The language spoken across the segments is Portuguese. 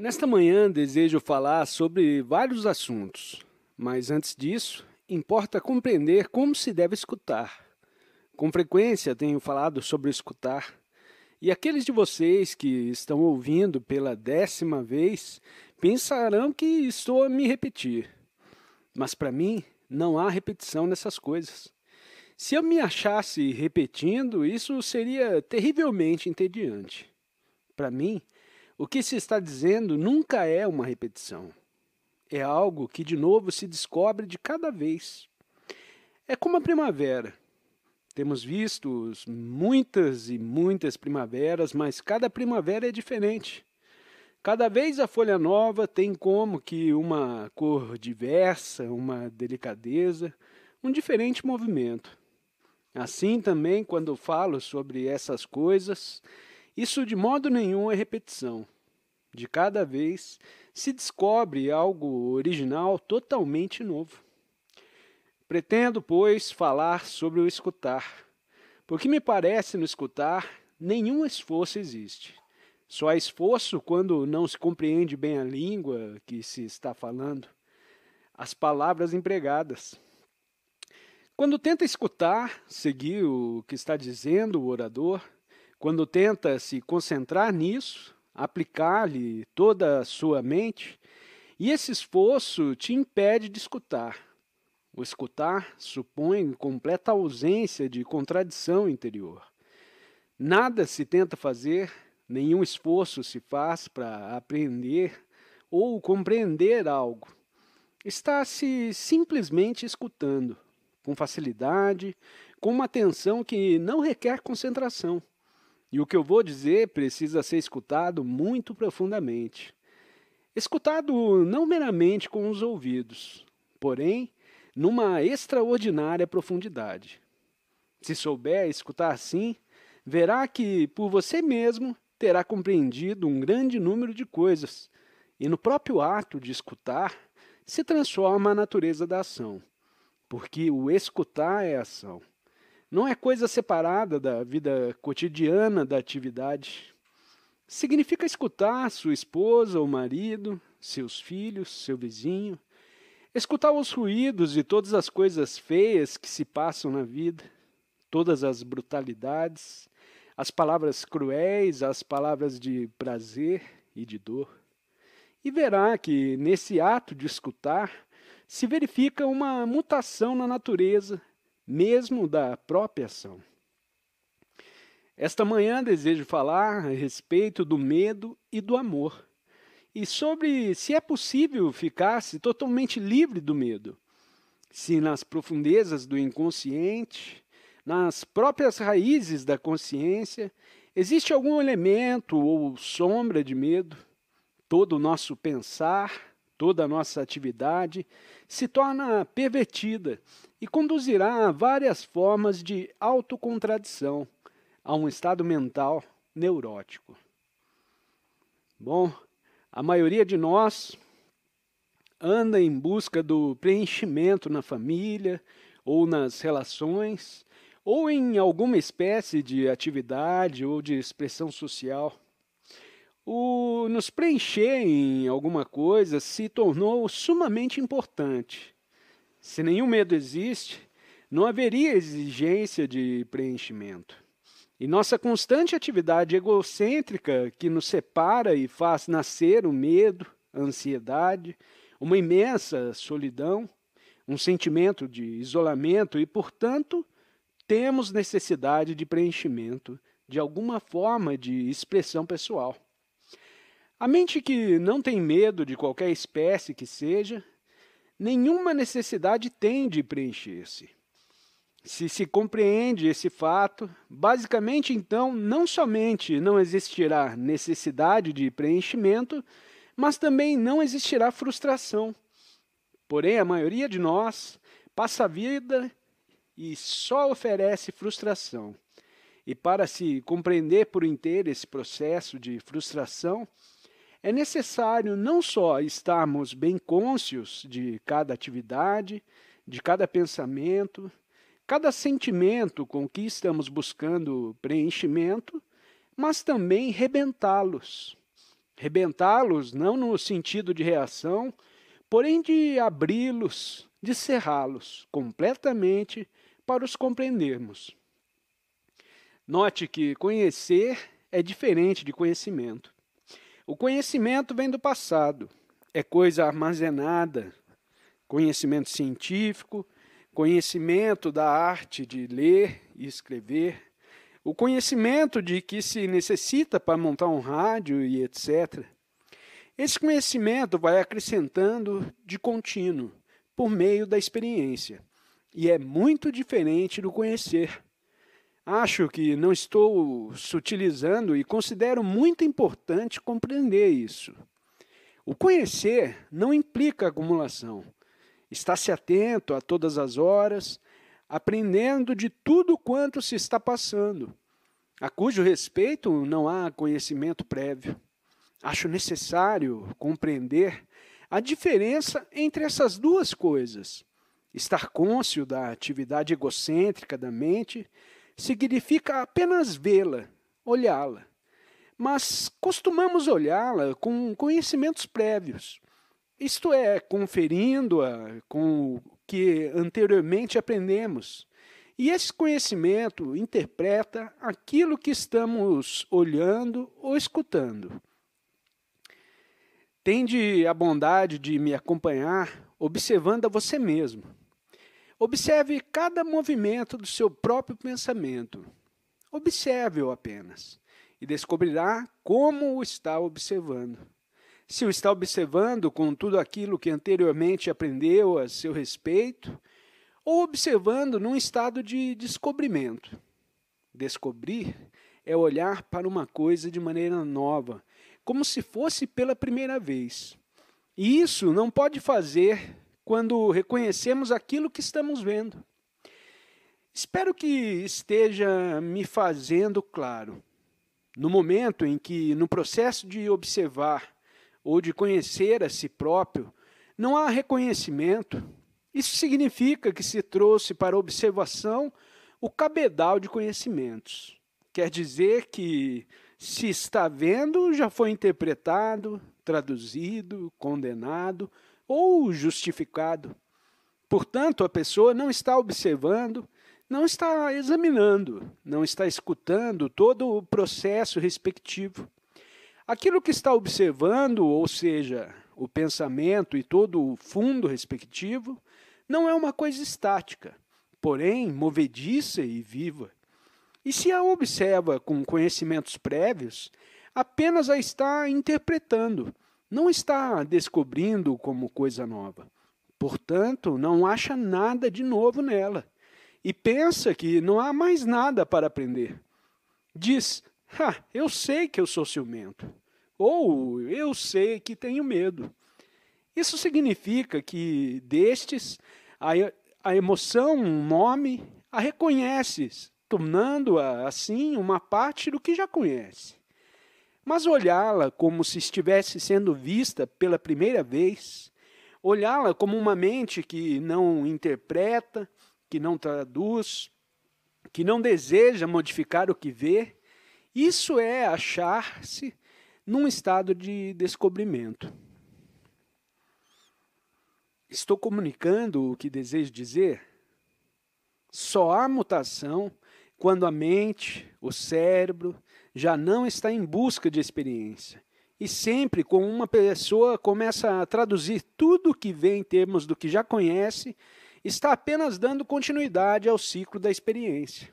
Nesta manhã desejo falar sobre vários assuntos, mas antes disso, importa compreender como se deve escutar. Com frequência tenho falado sobre escutar, e aqueles de vocês que estão ouvindo pela 10ª vez pensarão que estou a me repetir. Mas para mim, não há repetição nessas coisas. Se eu me achasse repetindo, isso seria terrivelmente entediante. Para mim, o que se está dizendo nunca é uma repetição. É algo que de novo se descobre de cada vez. É como a primavera. Temos visto muitas e muitas primaveras, mas cada primavera é diferente. Cada vez a folha nova tem como que uma cor diversa, uma delicadeza, um diferente movimento. Assim também, quando falo sobre essas coisas, isso de modo nenhum é repetição. De cada vez se descobre algo original totalmente novo. Pretendo, pois, falar sobre o escutar, porque me parece no escutar nenhum esforço existe. Só há esforço quando não se compreende bem a língua que se está falando, as palavras empregadas. Quando tenta escutar, seguir o que está dizendo o orador, quando tenta se concentrar nisso, aplicar-lhe toda a sua mente, e esse esforço te impede de escutar. O escutar supõe completa ausência de contradição interior. Nada se tenta fazer, nenhum esforço se faz para aprender ou compreender algo. Está-se simplesmente escutando, com facilidade, com uma atenção que não requer concentração. E o que eu vou dizer precisa ser escutado muito profundamente. Escutado não meramente com os ouvidos, porém, numa extraordinária profundidade. Se souber escutar assim, verá que, por você mesmo, terá compreendido um grande número de coisas, e no próprio ato de escutar, se transforma a natureza da ação, porque o escutar é ação. Não é coisa separada da vida cotidiana da atividade. Significa escutar sua esposa ou marido, seus filhos, seu vizinho, escutar os ruídos e todas as coisas feias que se passam na vida, todas as brutalidades, as palavras cruéis, as palavras de prazer e de dor. E verá que, nesse ato de escutar, se verifica uma mutação na natureza, mesmo da própria ação. Esta manhã desejo falar a respeito do medo e do amor, e sobre se é possível ficar-se totalmente livre do medo, se nas profundezas do inconsciente, nas próprias raízes da consciência, existe algum elemento ou sombra de medo. Todo o nosso pensar, toda a nossa atividade se torna pervertida e conduzirá a várias formas de autocontradição, a um estado mental neurótico. Bom, a maioria de nós anda em busca do preenchimento na família, ou nas relações, ou em alguma espécie de atividade ou de expressão social. O nos preencher em alguma coisa se tornou sumamente importante. Se nenhum medo existe, não haveria exigência de preenchimento. E nossa constante atividade egocêntrica que nos separa e faz nascer o medo, a ansiedade, uma imensa solidão, um sentimento de isolamento e, portanto, temos necessidade de preenchimento, de alguma forma de expressão pessoal. A mente que não tem medo de qualquer espécie que seja, nenhuma necessidade tem de preencher-se. Se se compreende esse fato, basicamente então não somente não existirá necessidade de preenchimento, mas também não existirá frustração. Porém, a maioria de nós passa a vida e só oferece frustração. E para se compreender por inteiro esse processo de frustração, é necessário não só estarmos bem cônscios de cada atividade, de cada pensamento, cada sentimento com que estamos buscando preenchimento, mas também rebentá-los. Rebentá-los não no sentido de reação, porém de abri-los, de cerrá-los completamente para os compreendermos. Note que conhecer é diferente de conhecimento. O conhecimento vem do passado, é coisa armazenada, conhecimento científico, conhecimento da arte de ler e escrever, o conhecimento de que se necessita para montar um rádio e etc. Esse conhecimento vai acrescentando de contínuo, por meio da experiência, e é muito diferente do conhecer. Acho que não estou sutilizando e considero muito importante compreender isso. O conhecer não implica acumulação. Está-se atento a todas as horas, aprendendo de tudo quanto se está passando, a cujo respeito não há conhecimento prévio. Acho necessário compreender a diferença entre essas duas coisas. Estar cônscio da atividade egocêntrica da mente significa apenas vê-la, olhá-la. Mas costumamos olhá-la com conhecimentos prévios, isto é, conferindo-a com o que anteriormente aprendemos. E esse conhecimento interpreta aquilo que estamos olhando ou escutando. Tende a bondade de me acompanhar observando a você mesmo. Observe cada movimento do seu próprio pensamento. Observe-o apenas e descobrirá como o está observando. Se o está observando com tudo aquilo que anteriormente aprendeu a seu respeito, ou observando num estado de descobrimento. Descobrir é olhar para uma coisa de maneira nova, como se fosse pela primeira vez. E isso não pode fazer quando reconhecemos aquilo que estamos vendo. Espero que esteja me fazendo claro. No momento em que, no processo de observar ou de conhecer a si próprio, não há reconhecimento, isso significa que se trouxe para observação o cabedal de conhecimentos. Quer dizer que, se está vendo, já foi interpretado, traduzido, condenado ou justificado. Portanto, a pessoa não está observando, não está examinando, não está escutando todo o processo respectivo. Aquilo que está observando, ou seja, o pensamento e todo o fundo respectivo, não é uma coisa estática, porém movediça e viva. E se a observa com conhecimentos prévios, apenas a está interpretando, não está descobrindo como coisa nova. Portanto, não acha nada de novo nela e pensa que não há mais nada para aprender. Diz, eu sei que eu sou ciumento, ou eu sei que tenho medo. Isso significa que destes, a emoção, um nome, a reconheces, tornando-a, assim, uma parte do que já conhece. Mas olhá-la como se estivesse sendo vista pela primeira vez, olhá-la como uma mente que não interpreta, que não traduz, que não deseja modificar o que vê, isso é achar-se num estado de descobrimento. Estou comunicando o que desejo dizer? Só há mutação quando a mente, o cérebro, já não está em busca de experiência. E sempre quando uma pessoa começa a traduzir tudo o que vê em termos do que já conhece, está apenas dando continuidade ao ciclo da experiência.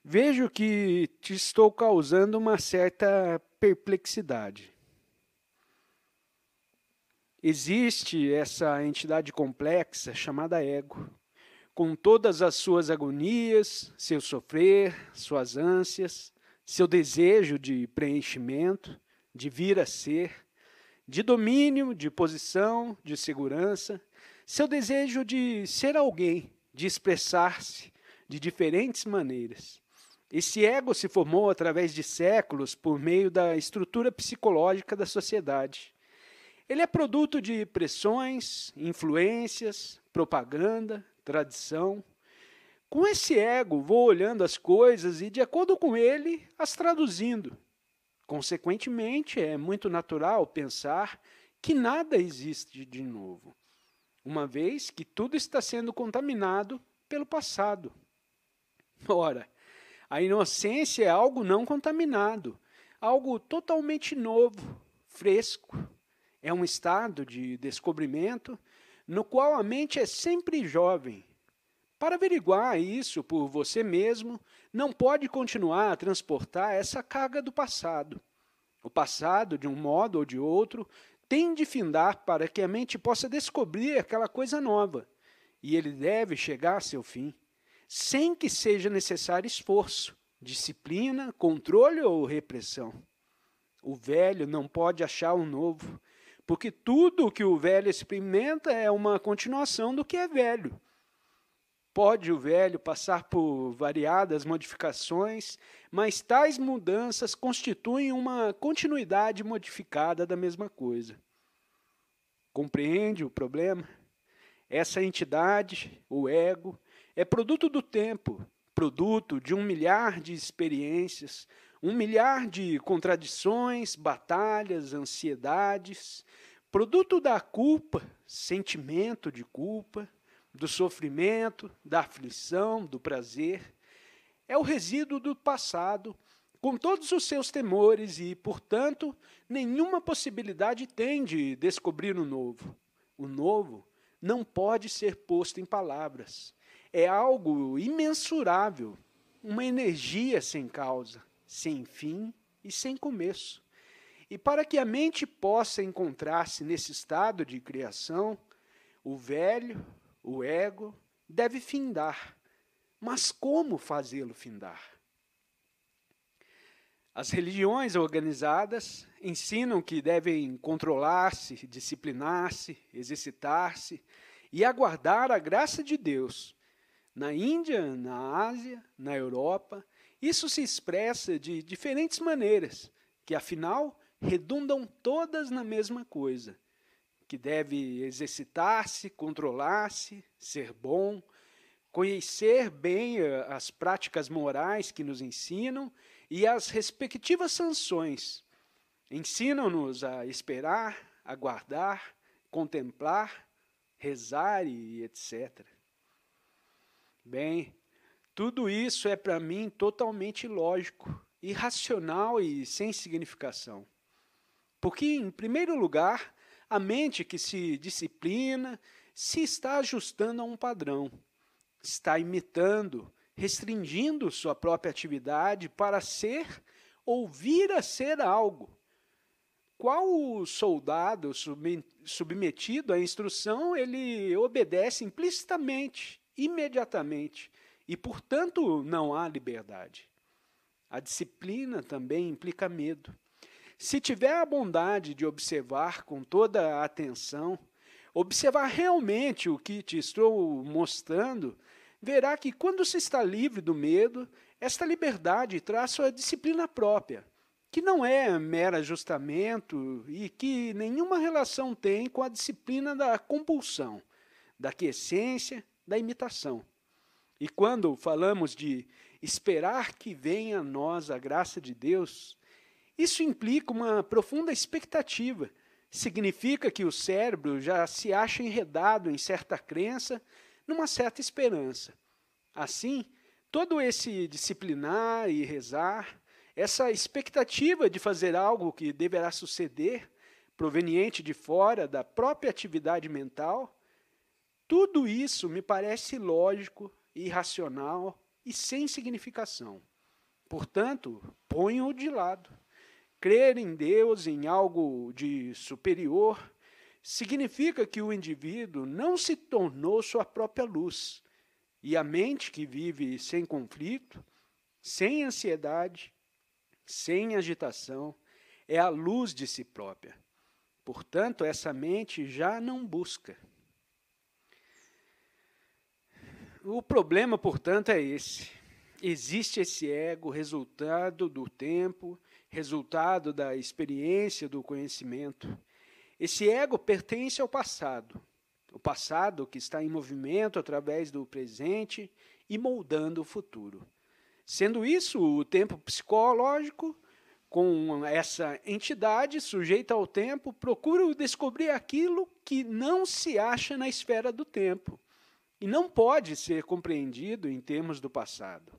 Vejo que te estou causando uma certa perplexidade. Existe essa entidade complexa chamada ego, com todas as suas agonias, seu sofrer, suas ânsias, seu desejo de preenchimento, de vir a ser, de domínio, de posição, de segurança, seu desejo de ser alguém, de expressar-se de diferentes maneiras. Esse ego se formou através de séculos por meio da estrutura psicológica da sociedade. Ele é produto de pressões, influências, propaganda, tradição. Com esse ego, vou olhando as coisas e, de acordo com ele, as traduzindo. Consequentemente, é muito natural pensar que nada existe de novo, uma vez que tudo está sendo contaminado pelo passado. Ora, a inocência é algo não contaminado, algo totalmente novo, fresco. É um estado de descobrimento no qual a mente é sempre jovem. Para averiguar isso por você mesmo, não pode continuar a transportar essa carga do passado. O passado, de um modo ou de outro, tem de findar para que a mente possa descobrir aquela coisa nova, e ele deve chegar a seu fim, sem que seja necessário esforço, disciplina, controle ou repressão. O velho não pode achar o novo, porque tudo o que o velho experimenta é uma continuação do que é velho. Pode o velho passar por variadas modificações, mas tais mudanças constituem uma continuidade modificada da mesma coisa. Compreende o problema? Essa entidade, o ego, é produto do tempo, produto de 1 milhar de experiências, 1 milhar de contradições, batalhas, ansiedades, produto da culpa, sentimento de culpa, do sofrimento, da aflição, do prazer. É o resíduo do passado, com todos os seus temores e, portanto, nenhuma possibilidade tem de descobrir o novo. O novo não pode ser posto em palavras. É algo imensurável, uma energia sem causa, sem fim e sem começo. E para que a mente possa encontrar-se nesse estado de criação, o velho, o ego, deve findar. Mas como fazê-lo findar? As religiões organizadas ensinam que devem controlar-se, disciplinar-se, exercitar-se e aguardar a graça de Deus. Na Índia, na Ásia, na Europa, isso se expressa de diferentes maneiras, que afinal redundam todas na mesma coisa, que deve exercitar-se, controlar-se, ser bom, conhecer bem as práticas morais que nos ensinam e as respectivas sanções. Ensinam-nos a esperar, aguardar, contemplar, rezar e etc. Bem, tudo isso é para mim totalmente ilógico, irracional e sem significação. Porque, em primeiro lugar, a mente que se disciplina se está ajustando a um padrão, está imitando, restringindo sua própria atividade para ser ou vir a ser algo. Qual o soldado submetido à instrução, ele obedece implicitamente, imediatamente, e, portanto, não há liberdade. A disciplina também implica medo. Se tiver a bondade de observar com toda a atenção, observar realmente o que te estou mostrando, verá que quando se está livre do medo, esta liberdade traz sua disciplina própria, que não é mero ajustamento e que nenhuma relação tem com a disciplina da compulsão, da aquiescência, da imitação. E quando falamos de esperar que venha a nós a graça de Deus, isso implica uma profunda expectativa. Significa que o cérebro já se acha enredado em certa crença, numa certa esperança. Assim, todo esse disciplinar e rezar, essa expectativa de fazer algo que deverá suceder, proveniente de fora da própria atividade mental, tudo isso me parece ilógico, irracional e sem significação. Portanto, ponho-o de lado. Crer em Deus, em algo de superior, significa que o indivíduo não se tornou sua própria luz, e a mente que vive sem conflito, sem ansiedade, sem agitação, é a luz de si própria. Portanto, essa mente já não busca. O problema, portanto, é esse. Existe esse ego, resultado do tempo, resultado da experiência, do conhecimento. Esse ego pertence ao passado. O passado que está em movimento através do presente e moldando o futuro. Sendo isso o tempo psicológico, com essa entidade sujeita ao tempo, procuro descobrir aquilo que não se acha na esfera do tempo e não pode ser compreendido em termos do passado.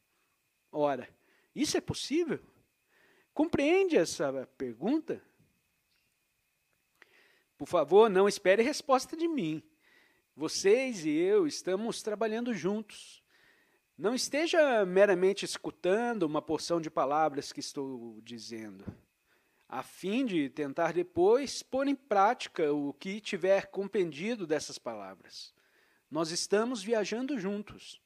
Ora, isso é possível? Compreende essa pergunta? Por favor, não espere resposta de mim. Vocês e eu estamos trabalhando juntos. Não esteja meramente escutando uma porção de palavras que estou dizendo, a fim de tentar depois pôr em prática o que tiver compreendido dessas palavras. Nós estamos viajando juntos.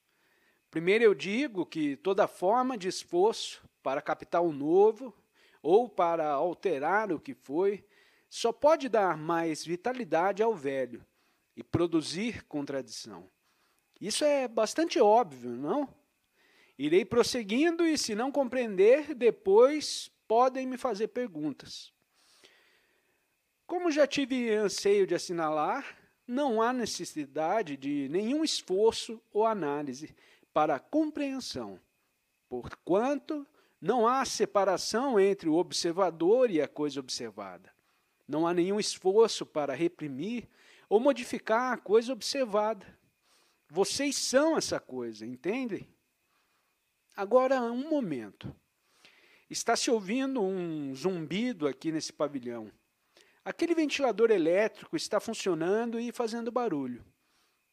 Primeiro eu digo que toda forma de esforço para captar o novo ou para alterar o que foi, só pode dar mais vitalidade ao velho e produzir contradição. Isso é bastante óbvio, não? Irei prosseguindo e, se não compreender, depois podem me fazer perguntas. Como já tive anseio de assinalar, não há necessidade de nenhum esforço ou análise para a compreensão, porquanto não há separação entre o observador e a coisa observada. Não há nenhum esforço para reprimir ou modificar a coisa observada. Vocês são essa coisa, entendem? Agora, um momento. Está se ouvindo um zumbido aqui nesse pavilhão. Aquele ventilador elétrico está funcionando e fazendo barulho.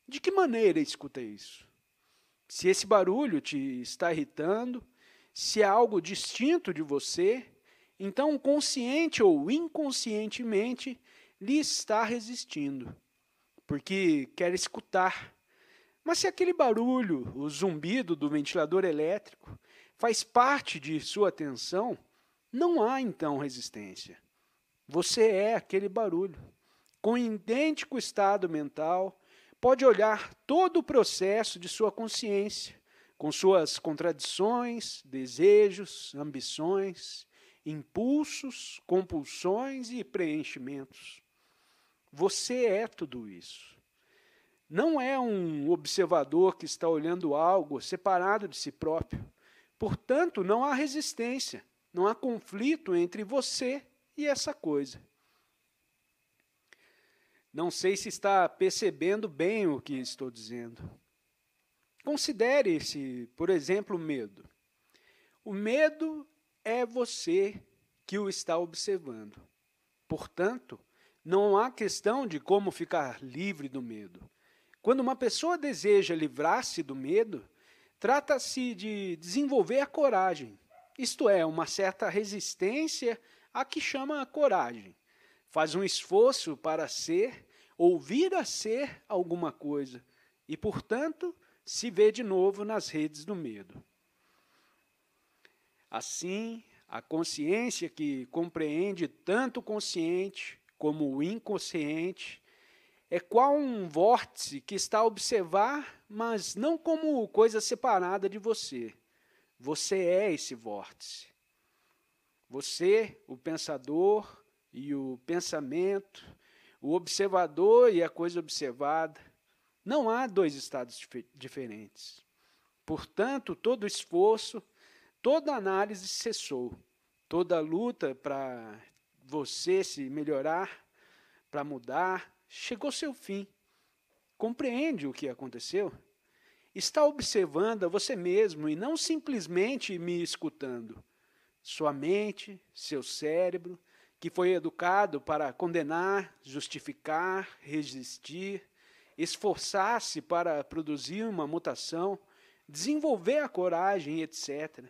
De que maneira escuta isso? Se esse barulho te está irritando, se é algo distinto de você, então consciente ou inconscientemente lhe está resistindo, porque quer escutar. Mas se aquele barulho, o zumbido do ventilador elétrico, faz parte de sua atenção, não há então resistência. Você é aquele barulho. Com idêntico estado mental, pode olhar todo o processo de sua consciência, com suas contradições, desejos, ambições, impulsos, compulsões e preenchimentos. Você é tudo isso. Não é um observador que está olhando algo separado de si próprio. Portanto, não há resistência, não há conflito entre você e essa coisa. Não sei se está percebendo bem o que estou dizendo. Considere-se, por exemplo, o medo. O medo é você que o está observando. Portanto, não há questão de como ficar livre do medo. Quando uma pessoa deseja livrar-se do medo, trata-se de desenvolver a coragem, isto é, uma certa resistência a que chama a coragem. Faz um esforço para ser ou vir a ser alguma coisa e, portanto, se vê de novo nas redes do medo. Assim, a consciência que compreende tanto o consciente como o inconsciente é qual um vórtice que está a observar, mas não como coisa separada de você. Você é esse vórtice. Você, o pensador e o pensamento, o observador e a coisa observada. Não há dois estados diferentes. Portanto, todo esforço, toda análise cessou. Toda luta para você se melhorar, para mudar, chegou ao seu fim. Compreende o que aconteceu? Está observando a você mesmo e não simplesmente me escutando. Sua mente, seu cérebro, que foi educado para condenar, justificar, resistir, esforçar-se para produzir uma mutação, desenvolver a coragem, etc.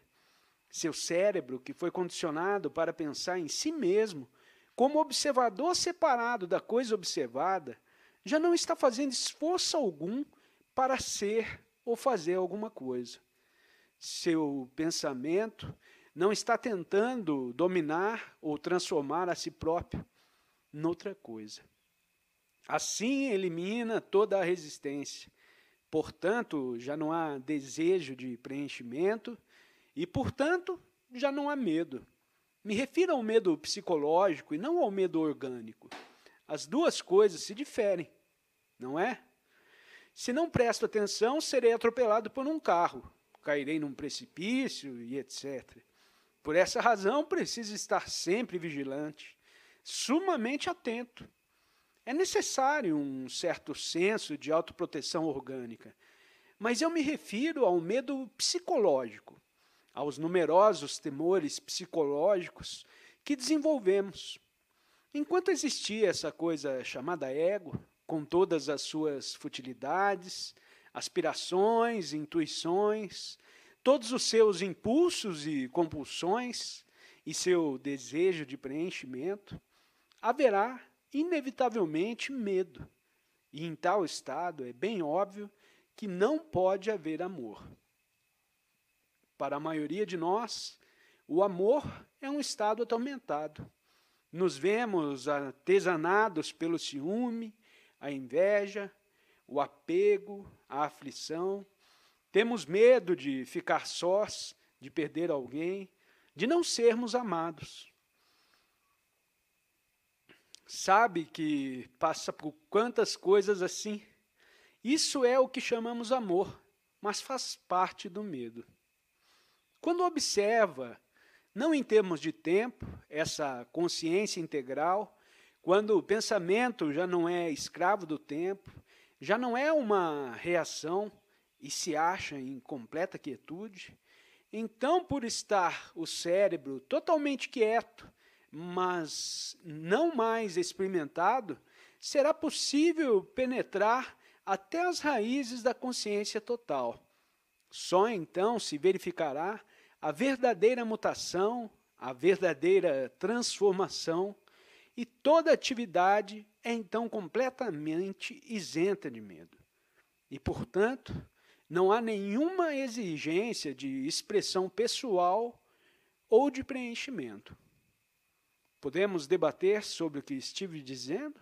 Seu cérebro, que foi condicionado para pensar em si mesmo, como observador separado da coisa observada, já não está fazendo esforço algum para ser ou fazer alguma coisa. Seu pensamento não está tentando dominar ou transformar a si próprio noutra coisa. Assim elimina toda a resistência. Portanto, já não há desejo de preenchimento e, portanto, já não há medo. Me refiro ao medo psicológico e não ao medo orgânico. As duas coisas se diferem, não é? Se não presto atenção, serei atropelado por um carro, cairei num precipício e etc. Por essa razão, preciso estar sempre vigilante, sumamente atento. É necessário um certo senso de autoproteção orgânica, mas eu me refiro ao medo psicológico, aos numerosos temores psicológicos que desenvolvemos. Enquanto existia essa coisa chamada ego, com todas as suas futilidades, aspirações, intuições, todos os seus impulsos e compulsões e seu desejo de preenchimento, haverá inevitavelmente medo. E em tal estado é bem óbvio que não pode haver amor. Para a maioria de nós, o amor é um estado atormentado. Nos vemos atesanados pelo ciúme, a inveja, o apego, a aflição. Temos medo de ficar sós, de perder alguém, de não sermos amados. Sabe que passa por quantas coisas assim? Isso é o que chamamos amor, mas faz parte do medo. Quando observa, não em termos de tempo, essa consciência integral, quando o pensamento já não é escravo do tempo, já não é uma reação e se acha em completa quietude, então, por estar o cérebro totalmente quieto, mas não mais experimentado, será possível penetrar até as raízes da consciência total. Só então se verificará a verdadeira mutação, a verdadeira transformação, e toda atividade é então completamente isenta de medo. E, portanto, não há nenhuma exigência de expressão pessoal ou de preenchimento. Podemos debater sobre o que estive dizendo?